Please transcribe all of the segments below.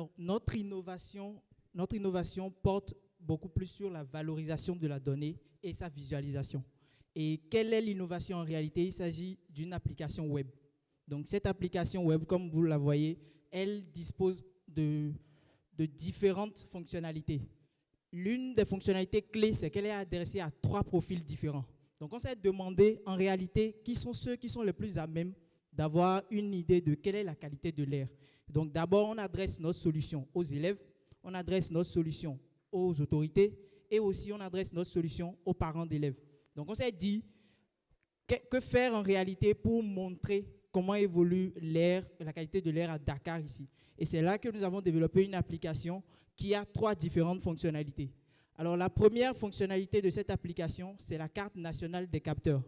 Alors, notre innovation porte beaucoup plus sur la valorisation de la donnée et sa visualisation. Et quelle est l'innovation en réalité? Il s'agit d'une application web. Donc, cette application web, comme vous la voyez, elle dispose de différentes fonctionnalités. L'une des fonctionnalités clés, c'est qu'elle est adressée à 3 profils différents. Donc, on s'est demandé en réalité qui sont ceux qui sont les plus à même d'avoir une idée de quelle est la qualité de l'air. Donc, d'abord, on adresse notre solution aux élèves, on adresse notre solution aux autorités et aussi on adresse notre solution aux parents d'élèves. Donc, on s'est dit que faire en réalité pour montrer comment évolue l'air, la qualité de l'air à Dakar ici. Et c'est là que nous avons développé une application qui a 3 différentes fonctionnalités. Alors, la première fonctionnalité de cette application, c'est la carte nationale des capteurs.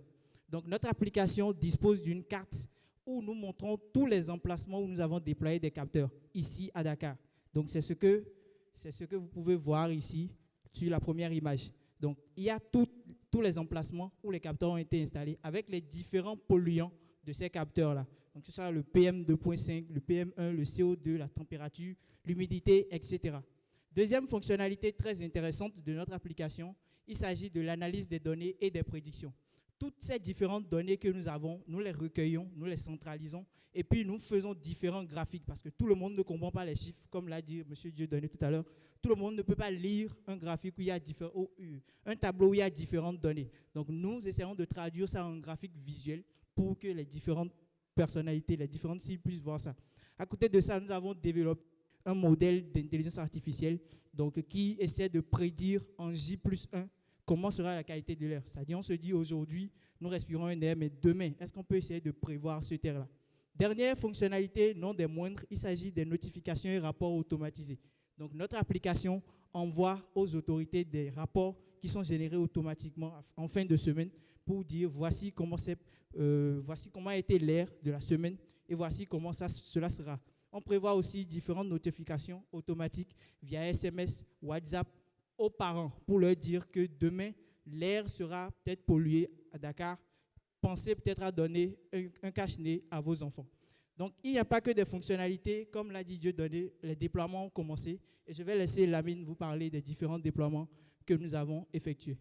Donc, notre application dispose d'une carte où nous montrons tous les emplacements où nous avons déployé des capteurs, ici à Dakar. Donc, c'est ce que vous pouvez voir ici sur la première image. Donc, il y a tous les emplacements où les capteurs ont été installés avec les différents polluants de ces capteurs-là. Donc, ce sera le PM2.5, le PM1, le CO2, la température, l'humidité, etc. Deuxième fonctionnalité très intéressante de notre application, il s'agit de l'analyse des données et des prédictions. Toutes ces différentes données que nous avons, nous les recueillons, nous les centralisons et puis nous faisons différents graphiques parce que tout le monde ne comprend pas les chiffres, comme l'a dit M. Dieudonné tout à l'heure. Tout le monde ne peut pas lire un graphique où il y a un tableau où il y a différentes données. Donc nous essayons de traduire ça en graphique visuel pour que les différentes personnalités, les différentes cibles puissent voir ça. À côté de ça, nous avons développé un modèle d'intelligence artificielle donc, qui essaie de prédire en J+1 comment sera la qualité de l'air. C'est-à-dire, on se dit aujourd'hui, nous respirons un air, mais demain, est-ce qu'on peut essayer de prévoir ce air-là? Dernière fonctionnalité, non des moindres, il s'agit des notifications et rapports automatisés. Donc, notre application envoie aux autorités des rapports qui sont générés automatiquement en fin de semaine pour dire voici comment a été l'air de la semaine et voici comment cela sera. On prévoit aussi différentes notifications automatiques via SMS, WhatsApp, aux parents pour leur dire que demain, l'air sera peut-être pollué à Dakar. Pensez peut-être à donner un cache-nez à vos enfants. Donc, il n'y a pas que des fonctionnalités. Comme l'a dit Dieudonné, les déploiements ont commencé. Et je vais laisser Lamine vous parler des différents déploiements que nous avons effectués.